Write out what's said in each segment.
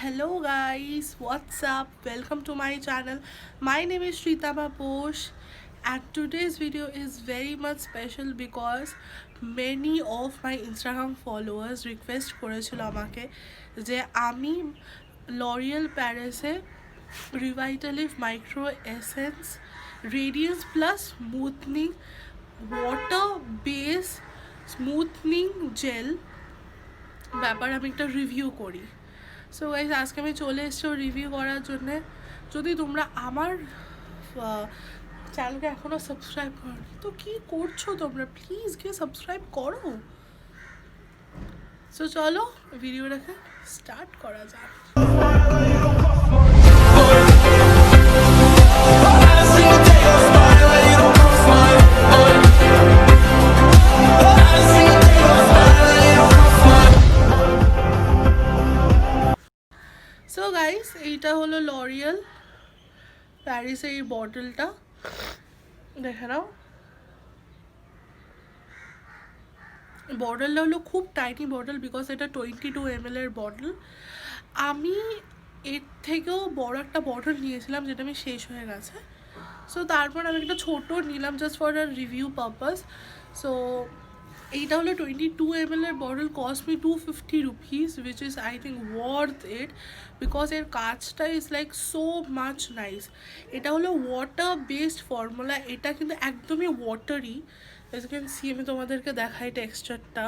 Hello guys, what's up? Welcome to my channel. My name is Shritama Posh and today's video is very much special because many of my Instagram followers request করেছিল আমাকে যে আমি L'Oreal Paris এ Revitalift Micro Essence Radiance Plus Smoothing Water Base Smoothing Gel ব্যাপার আমি একটা review করি। So guys আজকে আমি চলে এসেছি রিভিউ করার জন্যে। যদি তোমরা আমার চ্যানেলকে এখনও সাবস্ক্রাইব করো তো কী করছো তোমরা, প্লিজ গিয়ে সাবস্ক্রাইব করো। সো চলো ভিডিওটাকে স্টার্ট করা যাক। সো গাইস এইটা হলো লরিয়াল প্যারিসের এই বটলটা, দেখে নাও। বটলটা হলো খুব টাইনি বটল বিকজ এটা 22 ml এর বটল। আমি এর থেকেও বড় একটা বটল নিয়েছিলাম যেটা আমি শেষ হয়ে গেছে। সো তারপর আমি একটা ছোটো নিলাম just for a review purpose. So এইটা হলো 22 ml এর bottle, cost me 250 rupees which is I think worth it because এর কাজটা is like so much nice. এটা হলো ওয়াটার বেসড ফর্মুলা, এটা কিন্তু একদমই watery. As you can see, আমি তোমাদেরকে দেখাই টেক্সচারটা,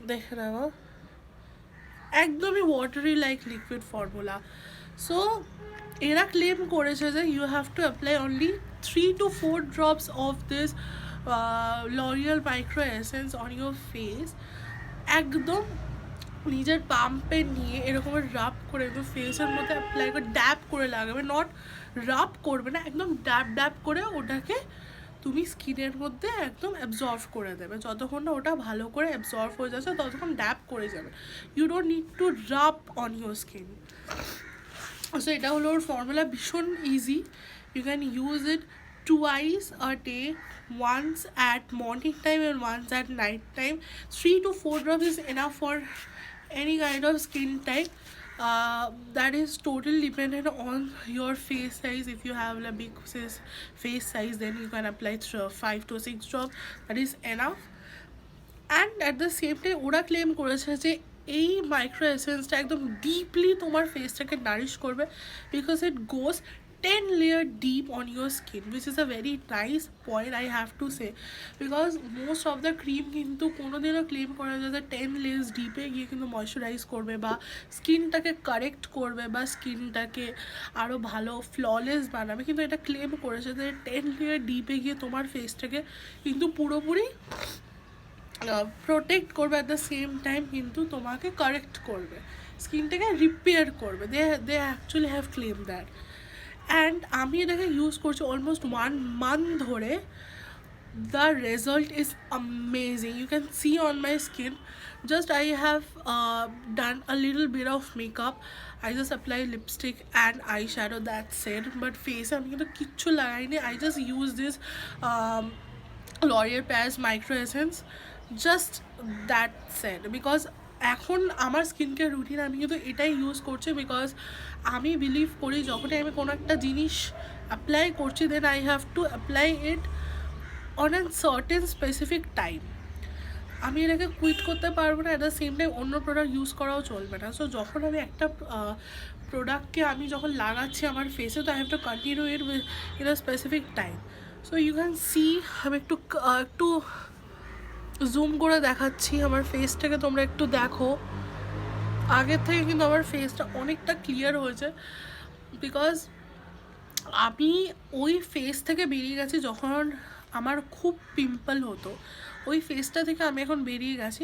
দেখে নেওয়া একদমই watery like liquid formula. So এরা ক্লেম করেছে যে you have to apply only 3 to 4 drops of this L'Oreal Micro Essence on your face। একদম নিজের পাম্পে নিয়ে এরকম রাব করে একদম ফেসের মধ্যে অ্যাপ্লাই করে ড্যাপ করে লাগাবে, নট রাব করবে না, একদম ড্যাপ ড্যাপ করে ওটাকে তুমি স্কিনের মধ্যে একদম অ্যাবজর্ভ করে দেবে। যতক্ষণ না ওটা ভালো করে অ্যাবজর্ভ হয়ে যাচ্ছে ততক্ষণ ড্যাপ করে যাবে। You don't need to rub on your skin. So এটা হলো ওর ফর্মুলা, ভীষণ easy. You can use it twice a day, once at morning time and once at night time. 3 to 4 drops is enough for any kind of skin type. That is totally dependent on your face size. If you have a big face size, then you can apply 5 to 6 drops. That is enough. And at the same time ওরা claim করেছে যে এই micro এসেন্সটা একদম deeply তোমার ফেসটাকে Nourish করবে because it goes 10 layer deep on your skin, which is a very nice point I have to say, because most of the cream কিন্তু কোনোদিনও claim করা যায় যে 10 layers ডিপে গিয়ে কিন্তু ময়শ্চারাইজ করবে বা স্কিনটাকে কারেক্ট করবে বা স্কিনটাকে আরও ভালো ফ্ললেস বানাবে, কিন্তু এটা ক্লেম করেছে যে 10 layer ডিপে গিয়ে তোমার ফেসটাকে কিন্তু পুরোপুরি প্রোটেক্ট করবে, অ্যাট দ্য সেম টাইম কিন্তু তোমাকে কারেক্ট করবে, স্কিনটাকে রিপেয়ার করবে। They actually have claim that. And আমি এটাকে ইউজ করছি অলমোস্ট 1 month ধরে। The result is amazing, you can see on my skin. Just I have done a little bit of makeup, I just apply lipstick and eye shadow, that's it. But ফেসে আমি কিন্তু কিচ্ছু লাগাইনি, I just use this L'Oreal Paris Micro Essence, just that set. Because এখন আমার skin care routine আমি কিন্তু এটাই ইউজ করছি বিকজ আমি বিলিভ করি যখনই আমি কোনো একটা জিনিস অ্যাপ্লাই করছি then I have to apply it on an certain specific time. আমি এটাকে কুইট করতে পারবো না, অ্যাট দ্য সেম টাইম অন্য প্রোডাক্ট ইউজ করাও চলবে না। সো যখন আমি একটা প্রোডাক্টকে আমি যখন লাগাচ্ছি আমার ফেসে তো I have to continue it in a specific time. So you can see, আমি একটু জুম করে দেখাচ্ছি আমার ফেসটাকে, তোমরা একটু দেখো। আগের থেকে কিন্তু আমার ফেসটা অনেকটা ক্লিয়ার হয়েছে বিকজ আমি ওই ফেস থেকে বেরিয়ে গেছি যখন আমার খুব পিম্পল হতো, ওই ফেসটা থেকে আমি এখন বেরিয়ে গেছি।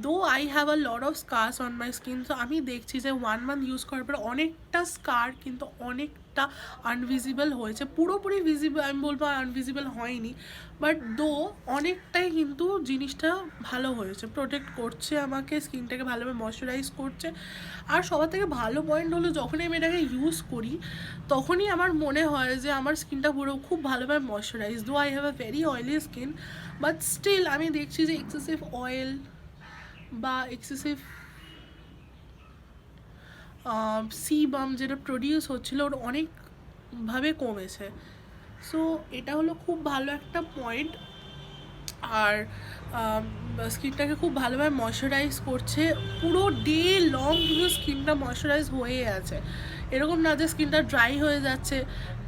দো I have a lot of স্কার্স on my skin. তো আমি দেখছি যে 1 month ইউজ করার পর অনেকটা স্কার কিন্তু অনেকটা আনভিজিবল হয়েছে, পুরোপুরি ভিজিবল আমি বলবো আনভিজিবল হয়নি, বাট দো অনেকটাই কিন্তু জিনিসটা ভালো হয়েছে, প্রোটেক্ট করছে আমাকে, স্কিনটাকে ভালোভাবে ময়শ্চারাইজ করছে। আর সবার থেকে ভালো পয়েন্ট হলো যখনই আমি এটাকে ইউজ করি তখনই আমার মনে হয় যে আমার স্কিনটা পুরো খুব ভালোভাবে moisturise. Though I have a very oily skin but still আমি দেখছি যে এক্সেসিভ অয়েল বা এক্সেসিভ সিবাম যেটা প্রডিউস হচ্ছিলো ওর অনেকভাবে কমেছে। সো এটা হলো খুব ভালো একটা পয়েন্ট। আর স্কিনটাকে খুব ভালোভাবে ময়শ্চারাইজ করছে, পুরো ডে লং কিন্তু স্কিনটা ময়শ্চারাইজ হয়ে আছে, এরকম না যে স্কিনটা ড্রাই হয়ে যাচ্ছে।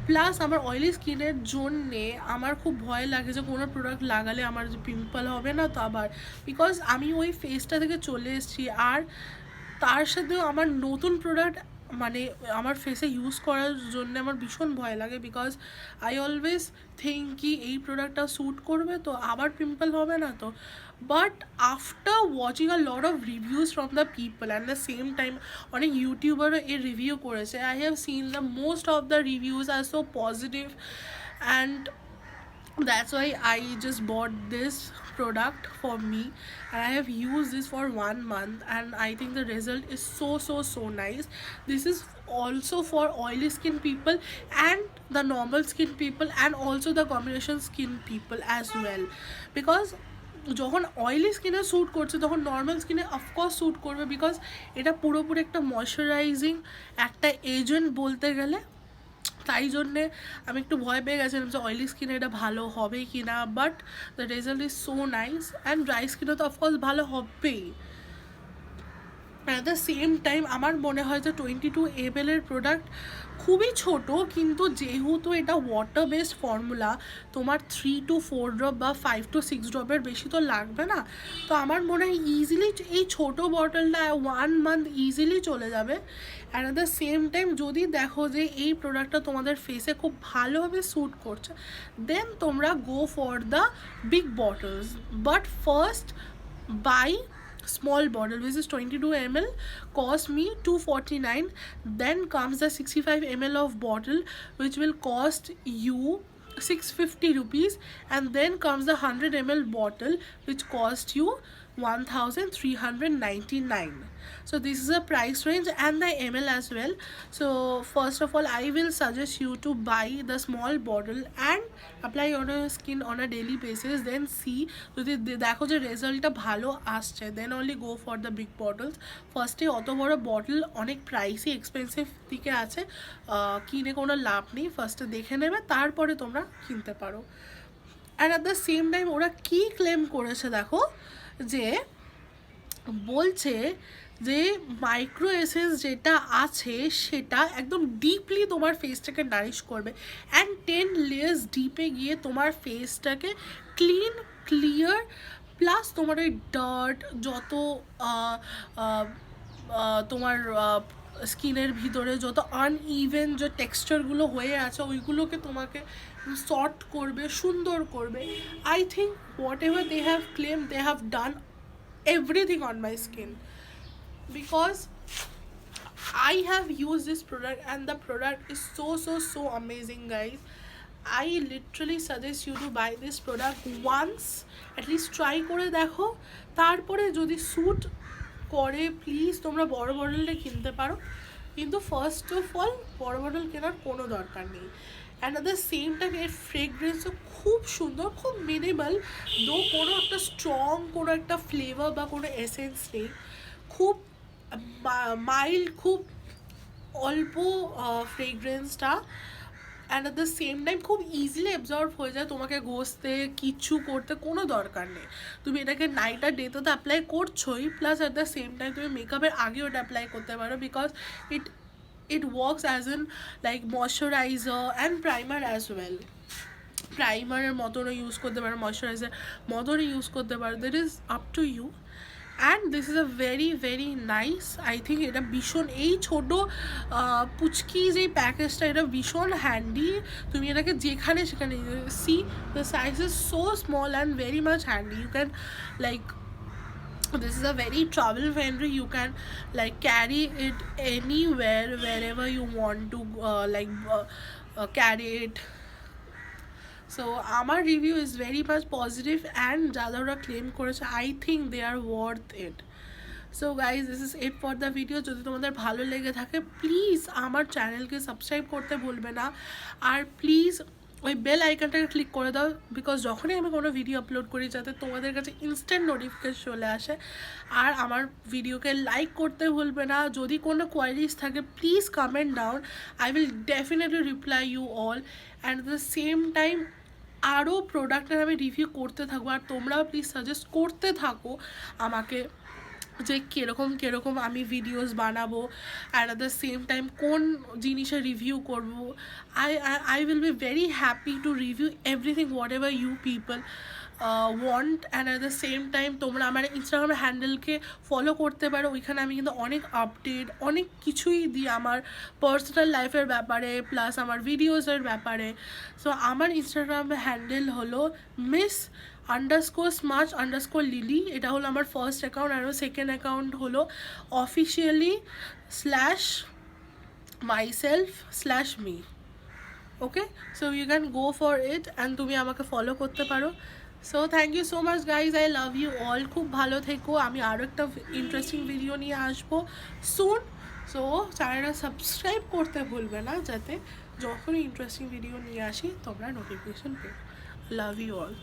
প্লাস আমার অয়েলি স্কিনের জন্যে আমার খুব ভয় লাগে যে কোনো প্রোডাক্ট লাগালে আমার যে পিম্পল হবে না তো আবার, বিকজ আমি ওই ফেসটা থেকে চলে এসেছি। আর তার সাথেও আমার নতুন প্রোডাক্ট মানে আমার ফেসে ইউজ করার জন্য আমার ভীষণ ভয় লাগে, বিকজ আই অলওয়েজ থিঙ্ক কি এই প্রোডাক্টটা স্যুট করবে তো আবার পিম্পল হবে না তো। But after watching a lot of reviews from the people and the same time অনেক ইউটিউবারও এর রিভিউ করেছে, I have seen the most of the reviews are so positive, and that's why I just bought this product for me, and I have used this for 1 month, and I think the result is so nice. This is also for oily skin people and the normal skin people and also the combination skin people as well, because যখন oily স্কিনে sweet করছে তখন normal স্কিনে of course sweet করবে, because এটা পুরোপুরি একটা moisturising একটা এজেন্ট বলতে গেলে। তাই জন্যে আমি একটু ভয় পেয়ে গেছিলাম যে অয়েলি স্কিনে এটা ভালো হবে কি না, but the result is so nice, and dry স্কিনে তো অফকোর্স ভালো হবেই। অ্যাট দ্য সেম টাইম আমার মনে হয় যে 22 ml এর প্রোডাক্ট খুবই ছোট, কিন্তু যেহেতু এটা ওয়াটার বেসড ফর্মুলা, তোমার 3 to 4 ড্রপ বা 5 to 6 ড্রপের বেশি তো লাগবে না। তো আমার মনে হয় ইজিলি এই ছোটো বটলটা 1 মান্থ ইজিলি চলে যাবে। And at the same time যদি দেখো যে এই প্রোডাক্টটা তোমাদের ফেসে খুব ভালোভাবে স্যুট করছে, দেন তোমরা go for the big bottles, but first buy small bottle which is 22 ml, cost me 249. Then comes the 65 ml of bottle which will cost you 650 rupees, and then comes the 100 ml bottle which cost you 1399. So this is a price range and the ml as well. So first of all I will suggest you to buy the small bottle and apply on your skin on a daily basis, then see যদি দেখো যে রেজাল্টটা ভালো আসছে then only go for the big bottles. ফার্স্টে অত বড় bottle অনেক প্রাইসি এক্সপেন্সিভ দিকে আছে, কিনে কোনো লাভ নেই, ফার্স্টে দেখে নেবে তারপরে তোমরা কিনতে পারো। And at the same time ওরা কী ক্লেম করেছে দেখো, যে বলছে যে মাইক্রো এসেন্স যেটা আছে সেটা একদম ডিপলি তোমার ফেসটাকে নারিশ করবে, অ্যান্ড 10 লেয়ার্স ডিপে গিয়ে তোমার ফেসটাকে ক্লিয়ার, প্লাস তোমার ওই ডার্ট যত তোমার স্কিনের ভিতরে যত আনইভেন যে টেক্সচারগুলো হয়ে আছে ওইগুলোকে তোমাকে সর্ট করবে, সুন্দর করবে। I think whatever they have claim they have done everything on my skin, because I have used this product and the product is so amazing guys. I literally suggest you to buy this product once, at least try করে দেখো, তারপরে যদি sweet করে please তোমরা বড় বটলটা কিনতে পারো, কিন্তু ফার্স্ট অফ অল বড় বটল কেনার কোনো দরকার নেই। And at the same time এর ফ্রেগরেন্সও খুব সুন্দর, খুব মিনিমাল, দো কোনো একটা স্ট্রং কোনো একটা ফ্লেভার বা কোনো এসেন্স নেই, খুব মাইল্ড, খুব অল্প ফ্রেগরেন্সটা, and at the same time খুব ইজিলি অ্যাবজর্ব হয়ে যায়, তোমাকে ঘষতে কিচ্ছু করতে কোনো দরকার নেই, তুমি এটাকে নাইট আর ডেতে তো অ্যাপ্লাই করছোই, plus at the same time তুমি মেকআপের আগেও এটা অ্যাপ্লাই করতে পারো, because it works as in like moisturizer and primer as well. প্রাইমারের মতনও ইউজ করতে পারো, ময়শ্চারাইজার মতনও ইউজ করতে পারো, that is up to you. And this is a very nice, I think এটা ভীষণ, এই ছোটো পুচকি যেই প্যাকেজটা এটা ভীষণ হ্যান্ডি, তুমি এটাকে যেখানে সেখানে see the size is so small and very much handy, you can like this is a very travel friendly, you can like carry it anywhere wherever you want to carry it. So আমার review is very much positive, and যারা ওরা claim করেছে I think they are worth it. So guys this is it for the video. যদি তোমাদের ভালো লেগে থাকে please আমার চ্যানেলকে সাবস্ক্রাইব করতে ভুলবে না, আর প্লিজ ওই বেল আইকনটাকে ক্লিক করে দাও, বিকজ যখনই আমি কোনো ভিডিও আপলোড করি যাতে তোমাদের কাছে ইনস্ট্যান্ট নোটিফিকেশন চলে আসে। আর আমার ভিডিওকে লাইক করতে ভুলবে না। যদি কোনো কোয়ারিজ থাকে please comment down, I will definitely reply you all. And at the same time আরও প্রোডাক্টের আমি রিভিউ করতে থাকবো, আর তোমরাও প্লিজ সাজেস্ট করতে থাকো আমাকে যে কীরকম আমি ভিডিওস বানাবো, অ্যাট দ্য সেম টাইম কোন জিনিসের রিভিউ করবো। I will be very happy to review everything whatever you people want. And at the same time তোমরা আমার ইনস্টাগ্রামের হ্যান্ডেলকে ফলো করতে পারো, ওইখানে আমি কিন্তু অনেক আপডেট অনেক কিছুই দিই আমার পার্সোনাল লাইফের ব্যাপারে প্লাস আমার ভিডিওসের ব্যাপারে। সো আমার ইনস্টাগ্রাম হ্যান্ডেল হলো miss_smart_lily, এটা হলো আমার ফার্স্ট অ্যাকাউন্ট। আর সেকেন্ড অ্যাকাউন্ট হলো officially/myself/me। Okay, so you can go for it and তুমি আমাকে ফলো করতে পারো। So thank you so much guys, I love you all. খুব ভালো থেকো, আমি আরও একটা ইন্টারেস্টিং ভিডিও নিয়ে আসবো সুন। সো চ্যানেলটা সাবস্ক্রাইব করতে ভুলবে না, যাতে যখনই ইন্টারেস্টিং ভিডিও নিয়ে আসি তোমরা নোটিফিকেশন পেও। Love you all.